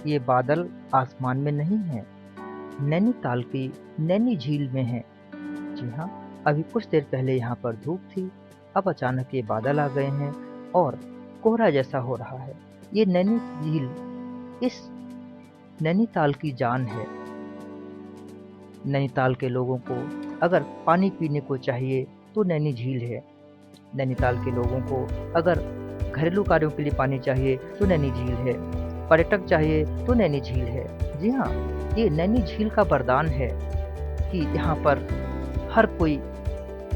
ये बादल आसमान में नहीं हैं, नैनीताल की नैनी झील में हैं। जी हाँ, अभी कुछ देर पहले यहाँ पर धूप थी, अब अचानक ये बादल आ गए हैं और कोहरा जैसा हो रहा है। ये नैनी झील इस नैनीताल की जान है। नैनीताल के लोगों को अगर पानी पीने को चाहिए तो नैनी झील है। नैनीताल के लोगों को अगर घरेलू कार्यों के लिए पानी चाहिए तो नैनी झील है। पर्यटक चाहिए तो नैनी झील है। जी हाँ, ये नैनी झील का वरदान है कि यहाँ पर हर कोई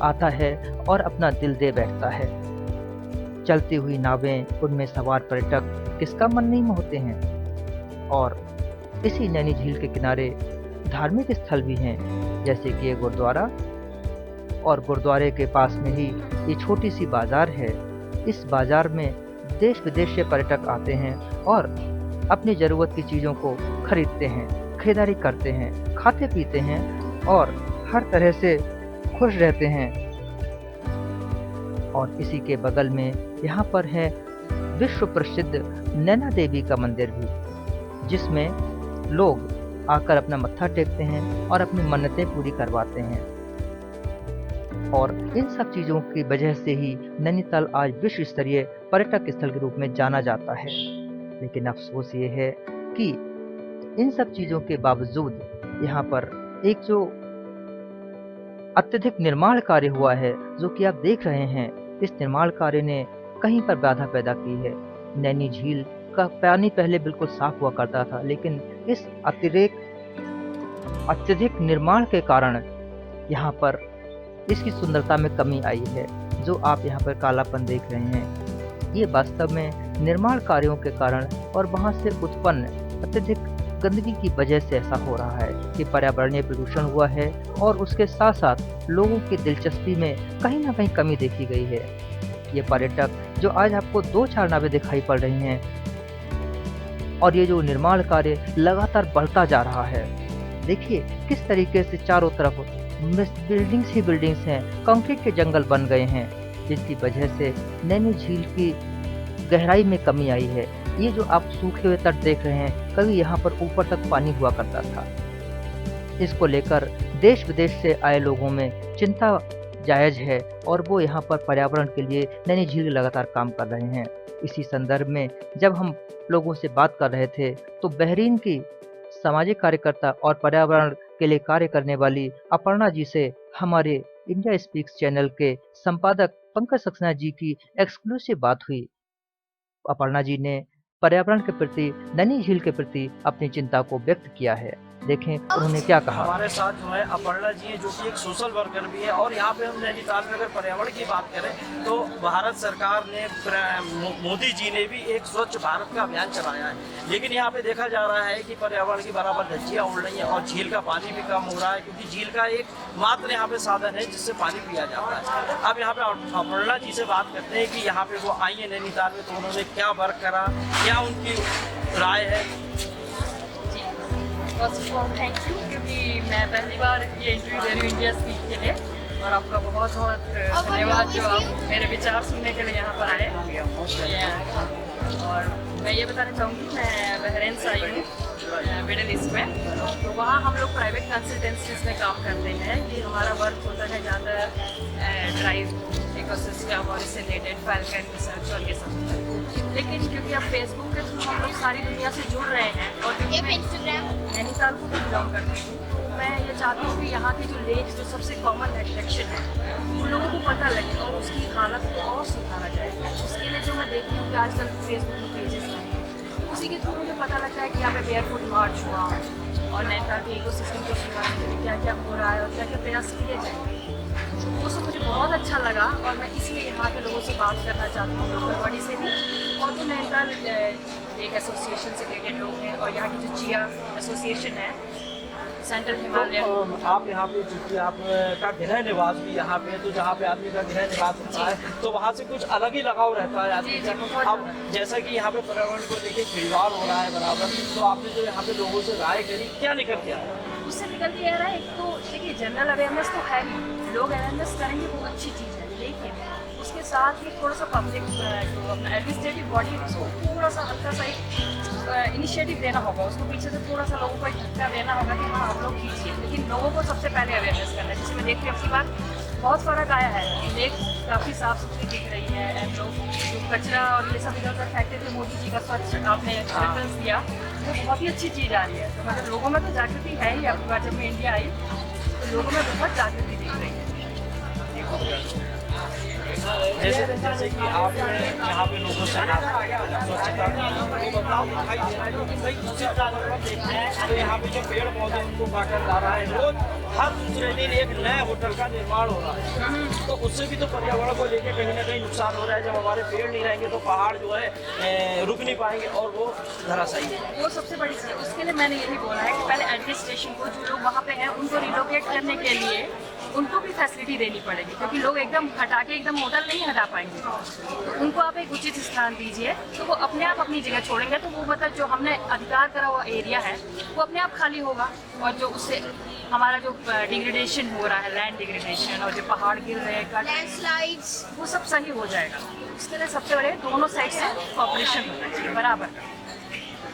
आता है और अपना दिल दे बैठता है। चलती हुई नावें, उनमें सवार पर्यटक किसका मन नहीं मोहते हैं। और इसी नैनी झील के किनारे धार्मिक स्थल भी हैं, जैसे कि ये गुरुद्वारा, और गुरुद्वारे के पास में ही ये छोटी सी बाजार है। इस बाजार में देश विदेश से पर्यटक आते हैं और अपनी ज़रूरत की चीज़ों को खरीदते हैं, खरीदारी करते हैं, खाते पीते हैं और हर तरह से खुश रहते हैं। और इसी के बगल में यहाँ पर है विश्व प्रसिद्ध नैना देवी का मंदिर भी, जिसमें लोग आकर अपना मत्था टेकते हैं और अपनी मन्नतें पूरी करवाते हैं। और इन सब चीज़ों की वजह से ही नैनीताल आज विश्व स्तरीय पर्यटक स्थल के रूप में जाना जाता है। लेकिन अफसोस ये है कि इन सब चीज़ों के बावजूद यहाँ पर एक जो अत्यधिक निर्माण कार्य हुआ है, जो कि आप देख रहे हैं, इस निर्माण कार्य ने कहीं पर बाधा पैदा की है। नैनी झील का पानी पहले बिल्कुल साफ हुआ करता था, लेकिन इस अत्यधिक निर्माण के कारण यहाँ पर इसकी सुंदरता में कमी आई है। जो आप यहाँ पर कालापन देख रहे हैं, ये वास्तव में निर्माण कार्यों के कारण और वहाँ से उत्पन्न अत्यधिक गंदगी की वजह से ऐसा हो रहा है कि पर्यावरणीय प्रदूषण हुआ है और उसके साथ साथ लोगों की दिलचस्पी में कहीं ना कहीं कमी देखी गई है। ये पर्यटक जो आज आपको 2-4 नावें दिखाई पड़ रही हैं, और ये जो निर्माण कार्य लगातार बढ़ता जा रहा है, देखिए किस तरीके से चारों तरफ बिल्डिंग्स ही बिल्डिंग्स हैं, कंक्रीट के जंगल बन गए हैं, जिसकी वजह से नैनी झील की गहराई में कमी आई है। ये जो आप सूखे हुए तट देख रहे हैं, कभी यहाँ पर ऊपर तक पानी हुआ करता था। इसको लेकर देश विदेश से आए लोगों में चिंता जायज़ है और वो यहाँ पर पर्यावरण के लिए नैनी झील लगातार काम कर रहे हैं। इसी संदर्भ में जब हम लोगों से बात कर रहे थे, तो बहरीन की सामाजिक कार्यकर्ता और पर्यावरण के लिए कार्य करने वाली अपर्णा जी से हमारे इंडिया स्पीक्स चैनल के संपादक पंकज सक्सेना जी की एक्सक्लूसिव बात हुई। अपर्णा जी ने पर्यावरण के प्रति, नैनी झील के प्रति अपनी चिंता को व्यक्त किया है। देखें उन्होंने क्या कहा। हमारे साथ जो है अपर्णा जी है, जो कि एक सोशल वर्कर भी है। और यहाँ पे हम नैनीताल में अगर पर्यावरण की बात करें तो भारत सरकार ने, मोदी जी ने भी एक स्वच्छ भारत का अभियान चलाया है। लेकिन यहाँ पे देखा जा रहा है कि पर्यावरण की बराबर धज्जियाँ उड़ रही हैं और झील का पानी भी कम हो रहा है, क्योंकि झील का एक मात्र यहाँ पे साधन है जिससे पानी पिया जाता है। अब यहाँ पे अपर्णा जी से बात करते हैं कि यहाँ पे वो आई है नैनीताल में, तो उन्होंने क्या वर्क करा, क्या उनकी राय है। First of all thank you, क्योंकि मैं पहली बार ये इंटरव्यू दे रही हूँ इंडिया स्पीक के लिए, और आपका बहुत बहुत धन्यवाद जो आप मेरे विचार सुनने के लिए यहाँ पर आए। और मैं ये बताना चाहूँगी, मैं बहरीन से आई हूँ, मिडिल ईस्ट में। तो वहाँ हम लोग प्राइवेट कंसल्टेंसीज में काम करते हैं। कि हमारा वर्क होता है ज़्यादा ड्राइव इकोसिस्टम और इससे रिलेटेड फैल्कन रिसर्च और ये सब। लेकिन क्योंकि अब फेसबुक के थ्रू हम लोग सारी दुनिया से जुड़ रहे हैं, और क्योंकि मैं नैनीताल को भी बिलोंग करती हूँ, तो मैं ये चाहती हूँ कि यहाँ की जो लेक जो सबसे कॉमन अट्रैक्शन है, उन लोगों को पता लगे और उसकी हालत को और सुधारा जाए। उसके लिए जो मैं देखती हूँ कि आजकल फेसबुक में पेजेस हैं, उसी के थ्रू मुझे पता लगता है कि यहाँ पे बेयरफुट मार्च हुआ और नैनीताल के इकोसिस्टम को सुधारने के लिए क्या क्या हो रहा है और क्या क्या प्रयास किए जाएंगे। वो सब मुझे बहुत अच्छा लगा, और मैं इसलिए यहाँ के लोगों से बात करना चाहती हूँ, लोकल बॉडी से भी, और जो नैनीताल एक एसोसिएशन से रिलेटेड लोग हैं, और यहाँ की जो जिया एसोसिएशन है, सेंट्रल हिमालय। तो आप यहाँ पे, चूँकि आपका गृह निवास भी यहाँ पे है, तो जहाँ पे आदमी का गृह निवास होता है तो वहाँ से कुछ अलग ही लगाव रहता है आदमी का। अब जैसा कि यहाँ पे पर्यावरण को लेके खिलवाड़ हो रहा है बराबर, तो आपने जो यहाँ पे लोगों से राय करी, क्या निकल के आया? उससे निकल के आ रहा है, एक तो देखिए जनरल अवेयरनेस तो है ही, लोग अवेयरनेस करेंगे वो अच्छी चीज़ है, लेकिन उसके साथ ही थोड़ा सा पब्लिक जो अपना एडमिनिस्ट्रेटिव बॉडी है उसको थोड़ा सा हल्का सा इनिशिएटिव देना होगा, उसको पीछे से थोड़ा सा लोगों को एक धक्का देना होगा कि हाँ आप लोग कीजिए, लेकिन लोगों को सबसे पहले अवेयरनेस करना है। जैसे मैं देखती हूँ आपकी बात बहुत फ़र्क आया है, लेक काफ़ी साफ़ सुथरी दिख रही है एंड लोग जो कचरा और ये सब इधर उधर फेंकते थे, मोदी जी का स्वच्छ आपने रेफरेंस दिया, वो बहुत ही अच्छी चीज़ आ रही है। तो मतलब लोगों में तो जागृति है ही। आपकी बात जब मैं इंडिया आई तो लोगों में बहुत जागृति दिख रही है। जैसे कि आपने यहाँ पे लोगों से स्वच्छता की तो बदलाव दिखाई दे रहा है, लेकिन कई दूसरी तरफ देखते हैं तो यहाँ पे जो पेड़ पौधे उनको काटा जा रहा है, रोज हर दूसरे दिन एक नए होटल का निर्माण हो रहा है, तो उससे भी तो पर्यावरण को लेकर कहीं ना कहीं नुकसान हो रहा है। जब हमारे पेड़ नहीं रहेंगे तो पहाड़ जो है रुक नहीं पाएंगे और वो धराशायी है। वो सबसे बड़ी चीज़, उसके लिए मैंने यही बोला है कि पहले एडमिनिस्ट्रेशन को, जो लोग वहाँ पे हैं उनको रिलोकेट करने के लिए उनको भी फैसिलिटी देनी पड़ेगी, क्योंकि लोग एकदम हटा के एकदम होटल नहीं हटा पाएंगे। तो उनको आप एक उचित स्थान दीजिए तो वो अपने आप अपनी जगह छोड़ेंगे, तो वो मतलब जो हमने अधिकार करा हुआ एरिया है वो अपने आप खाली होगा, और जो उससे हमारा जो डिग्रेडेशन हो रहा है, लैंड डिग्रेडेशन और जो पहाड़ गिर रहे हैं, लैंडस्लाइड्स, वो सब सही हो जाएगा। उसके लिए सबसे बड़े दोनों साइड से कॉपरेशन होना चाहिए बराबर।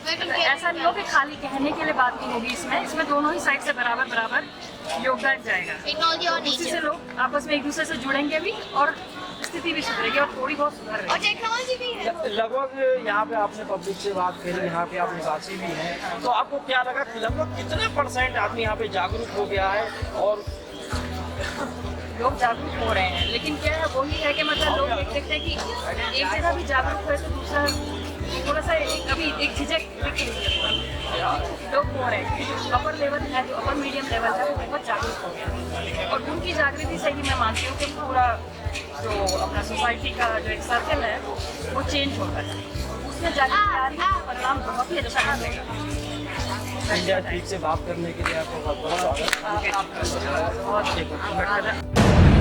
ऐसा नहीं हो कि खाली कहने के लिए बात नहीं होगी, इसमें दोनों ही साइड से बराबर बराबर योगदान जाएगा। इसी से लोग आपस में एक दूसरे से जुड़ेंगे भी और स्थिति भी सुधरेगी और थोड़ी बहुत सुधर और टेक्नोलॉजी भी है। लगभग यहाँ पे आपने पब्लिक से बात करी, यहाँ पे आप निवासी भी हैं, तो आपको क्या लगा लगभग कितने % आदमी यहाँ पे जागरूक हो गया है? और लोग जागरूक हो रहे हैं, लेकिन क्या है वही है कि मतलब लोग देख देखते हैं कि एक जगह भी जागरूक हुए तो दूसरा थोड़ा सा अभी एक झिझक दिख रही है। लोग हो रहे हैं, जो अपर लेवल है, जो अपर मीडियम लेवल है, वो बहुत जागरूक हो गया, और उनकी जागृति से ही मैं मानती हूँ कि पूरा जो अपना सोसाइटी का जो एक सर्कल है वो चेंज होता है। उसमें जागृति आ रही है, परिणाम बहुत ही अच्छा मिलेगा। इंडिया टीवी से बात करने के लिए आपको बहुत बहुत स्वागत। बहुत